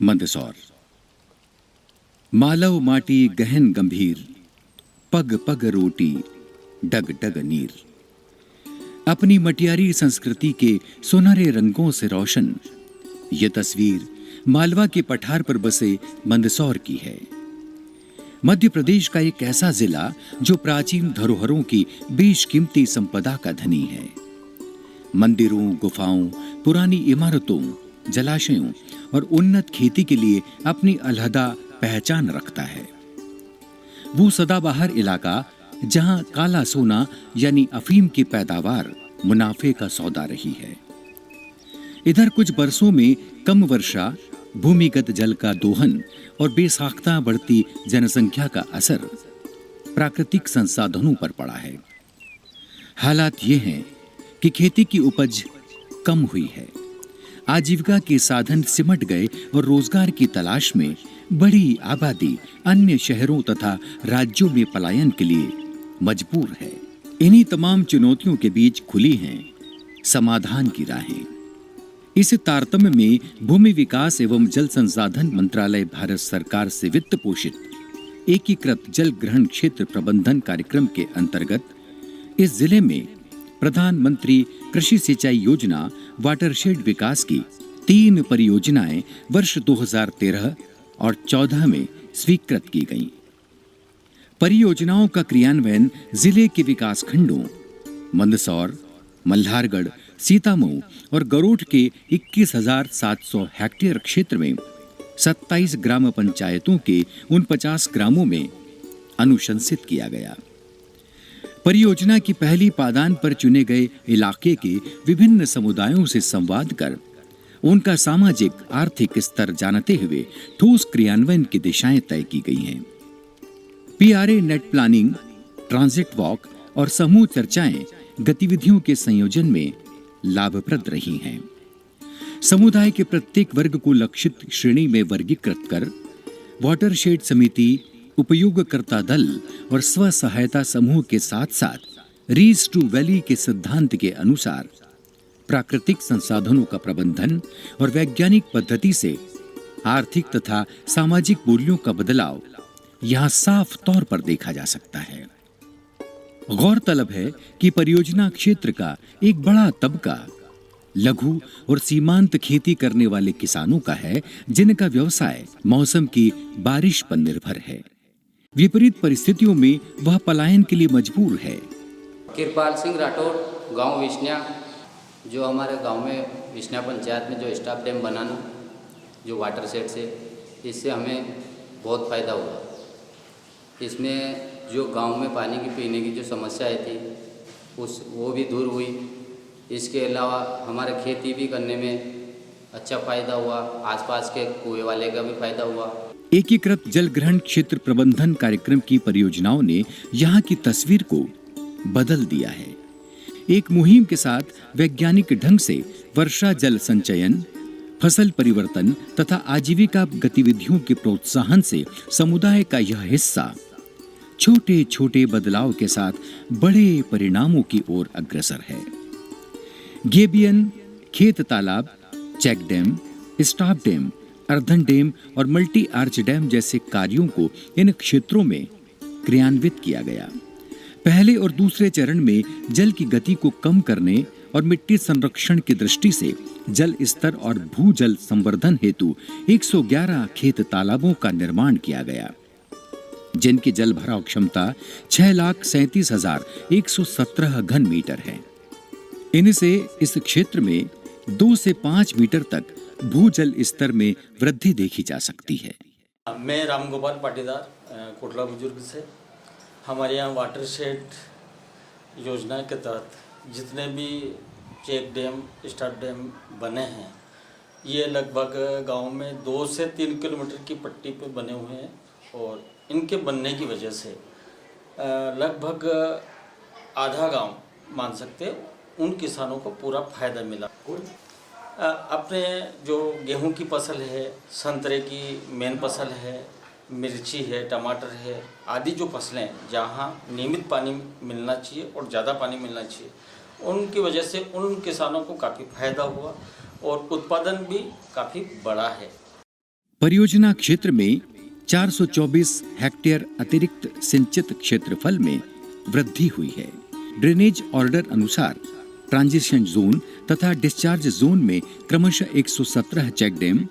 मंदसौर। मालव माटी गहन गंभीर, पग पग रोटी डग डग नीर। अपनी मटियारी संस्कृति के सुनहरे रंगों से रोशन ये तस्वीर मालवा के पठार पर बसे मंदसौर की है। मध्य प्रदेश का एक ऐसा जिला जो प्राचीन धरोहरों की बेशकीमती संपदा का धनी है। मंदिरों, गुफाओं, पुरानी इमारतों, जलाशयों और उन्नत खेती के लिए अपनी अलहदा पहचान रखता है। वो सदाबहार इलाका जहां काला सोना यानी अफीम की पैदावार मुनाफे का सौदा रही है। इधर कुछ बरसों में कम वर्षा, भूमिगत जल का दोहन और बेसाख्ता बढ़ती जनसंख्या का असर प्राकृतिक संसाधनों पर पड़ा है। हालात ये हैं कि खेती की उपज कम हुई है, आजीविका के साधन सिमट गए और रोजगार की तलाश में बड़ी आबादी अन्य शहरों तथा राज्यों में पलायन के लिए मजबूर है। इन्हीं तमाम चुनौतियों के बीच खुली हैं समाधान की राहें। इस तारतम्य में भूमि विकास एवं जल संसाधन मंत्रालय भारत सरकार से वित्त पोषित एकीकृत जल ग्रहण क्षेत्र प्रबंधन कार्यक्रम के अंतर्गत इस जिले में प्रधानमंत्री कृषि सिंचाई योजना वाटरशेड विकास की 3 परियोजनाएं वर्ष 2013 और 14 में स्वीकृत की गईं। परियोजनाओं का क्रियान्वयन जिले के विकास खंडों मंदसौर, मल्हारगढ़, सीतामऊ और गरोठ के 21,700 हेक्टेयर क्षेत्र में 27 ग्राम पंचायतों के 49 ग्रामों में अनुशंसित किया गया। परियोजना की पहली पादान पर चुने गए इलाके के विभिन्न समुदायों से संवाद कर उनका सामाजिक आर्थिक स्तर जानते हुए ठोस क्रियान्वयन की दिशाएं तय की गई हैं। PRA net planning, transit walk और समूह चर्चाएं गतिविधियों के संयोजन में लाभप्रद रही हैं। समुदाय के प्रत्येक वर्ग को लक्षित श्रेणी में वर्गीकृत कर वाटरशेड समिति, उपयोगकर्ता दल और स्व सहायता समूह के साथ साथ रीज टू वैली के सिद्धांत के अनुसार प्राकृतिक संसाधनों का प्रबंधन और वैज्ञानिक पद्धति से आर्थिक तथा सामाजिक मूल्यों का बदलाव यहाँ साफ तौर पर देखा जा सकता है। गौरतलब है कि परियोजना क्षेत्र का एक बड़ा तबका लघु और सीमांत खेती करने वाले किसानों का है, जिनका व्यवसाय मौसम की बारिश पर निर्भर है। विपरीत परिस्थितियों में वह पलायन के लिए मजबूर है। कृपाल सिंह राठौर, गांव विष्णा। जो हमारे गांव में विष्णा पंचायत में जो स्टॉप डैम बनाना जो वाटर सेट से, इससे हमें बहुत फ़ायदा हुआ। इसमें जो गांव में पानी की पीने की जो समस्याएं थी वो भी दूर हुई। इसके अलावा हमारे खेती भी करने में अच्छा फ़ायदा हुआ, आसपास के कुएं वाले का भी फ़ायदा हुआ। एकीकृत जल ग्रहण क्षेत्र प्रबंधन कार्यक्रम की परियोजनाओं ने यहाँ की तस्वीर को बदल दिया है। एक मुहिम के साथ वैज्ञानिक ढंग से वर्षा जल संचयन, फसल परिवर्तन तथा आजीविका गतिविधियों के प्रोत्साहन से समुदाय का यह हिस्सा छोटे छोटे बदलाव के साथ बड़े परिणामों की ओर अग्रसर है। गेबियन, खेत तालाब, check dam, stop dam, earthen dam और मल्टी आर्च डैम जैसे कार्यों को इन क्षेत्रों में क्रियान्वित किया गया। पहले और दूसरे चरण में जल की गति को कम करने और मिट्टी संरक्षण की दृष्टि से जल स्तर और भूजल संवर्धन हेतु 111 खेत तालाबों का निर्माण किया गया, जिनकी जल भराव क्षमता 6,37,117 घन मीटर है। इनसे इस क्षेत्र में 2 से 5 मीटर तक भूजल स्तर में वृद्धि देखी जा सकती है। मैं रामगोपाल पाटीदार, कोटला बुजुर्ग से। हमारे यहाँ वाटरशेड योजना के तहत जितने भी चेक डैम, स्टॉप डैम बने हैं, ये लगभग गांव में 2 से 3 किलोमीटर की पट्टी पे बने हुए हैं और इनके बनने की वजह से लगभग आधा गांव मान सकते उन किसानों को पूरा फायदा मिला। अपने जो गेहूं की फसल है, संतरे की मेन फसल है, मिर्ची है, टमाटर है, आदि जो फसलें जहां नियमित पानी मिलना चाहिए और ज़्यादा पानी मिलना चाहिए, उनकी वजह से उन किसानों को काफ़ी फायदा हुआ और उत्पादन भी काफ़ी बड़ा है। परियोजना क्षेत्र में 424 हेक्टेयर अतिरिक्त सिंचित क्षेत्रफल में वृद्धि हुई है। ड्रेनेज ऑर्डर अनुसार ट्रांजिशन जोन तथा डिस्चार्ज जोन में क्रमशः 117 चेक डैम,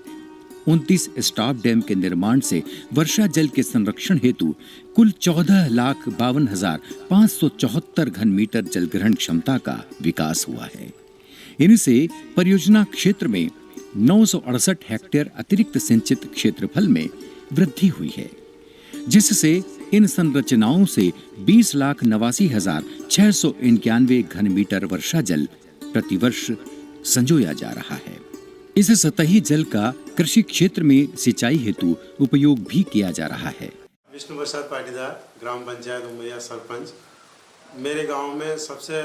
29 स्टॉप डैम के निर्माण से वर्षा जल के संरक्षण हेतु कुल 14,52,574 घन मीटर जल ग्रहण क्षमता का विकास हुआ है। इनसे परियोजना क्षेत्र में 968 हेक्टेयर अतिरिक्त सिंचित क्षेत्रफल में वृद्धि हुई है, जिससे इन संरचनाओं से 20,89,691 घन मीटर वर्षा जल प्रतिवर्ष संजोया जा रहा है। इस सतही जल का कृषि क्षेत्र में सिंचाई हेतु उपयोग भी किया जा रहा है। विष्णु प्रसाद पाटीदार, ग्राम पंचायत उमैया सरपंच। मेरे गांव में सबसे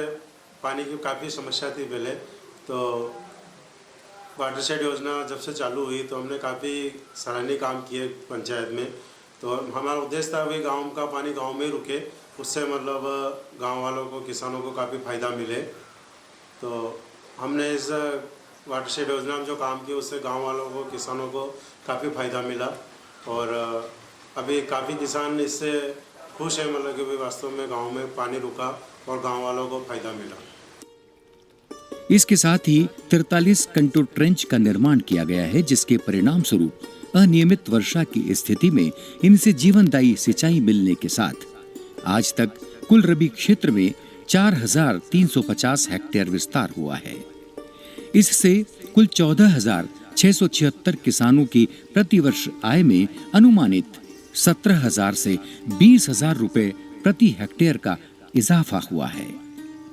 पानी की काफ़ी समस्या थी पहले, तो वाटर शेड योजना जब से चालू हुई तो हमने काफ़ी सराहनीय काम किए पंचायत में। तो हमारा उद्देश्य था कि गांव का पानी गांव में ही रुके, उससे मतलब गांव वालों को, किसानों को काफ़ी फ़ायदा मिले। तो हमने इस वाटर शेड योजना में जो काम किया उससे गांव वालों को, किसानों को काफ़ी फ़ायदा मिला और अभी काफ़ी किसान इससे खुश है, मतलब कि वास्तव में गांव में पानी रुका और गांव वालों को फ़ायदा मिला। इसके साथ ही 43 कंटूर ट्रेंच का निर्माण किया गया है, जिसके परिणाम स्वरूप अनियमित वर्षा की स्थिति में इनसे जीवनदायी सिंचाई मिलने के साथ आज तक कुल रबी क्षेत्र में 4,350 हेक्टेयर विस्तार हुआ है। इससे कुल 14,676 किसानों की प्रतिवर्ष आय में अनुमानित 17,000 से 20,000 रुपए प्रति हेक्टेयर का इजाफा हुआ है।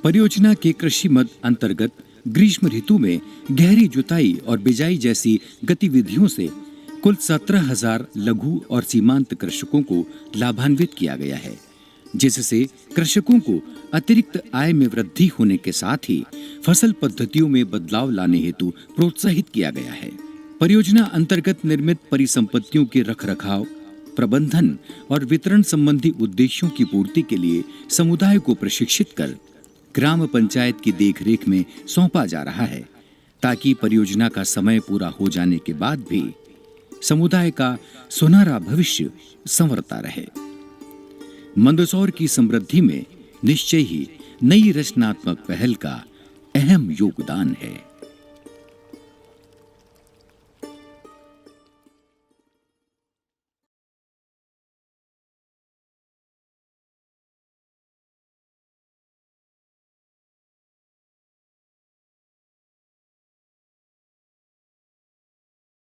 परियोजना के कृषि मद अंतर्गत ग्रीष्म ऋतु में गहरी जुताई और बिजाई जैसी गतिविधियों से कुल 17,000 लघु और सीमांत कृषकों को लाभान्वित किया गया है, जिससे कृषकों को अतिरिक्त आय में वृद्धि होने के साथ ही फसल पद्धतियों में बदलाव लाने हेतु प्रोत्साहित किया गया है। परियोजना अंतर्गत निर्मित परिसंपत्तियों के रखरखाव, प्रबंधन और वितरण संबंधी उद्देश्यों की पूर्ति के लिए समुदाय को प्रशिक्षित कर ग्राम पंचायत की देखरेख में सौंपा जा रहा है, ताकि परियोजना का समय पूरा हो जाने के बाद भी समुदाय का सुनहरा भविष्य संवरता रहे। मंदसौर की समृद्धि में निश्चय ही नई रचनात्मक पहल का अहम योगदान है।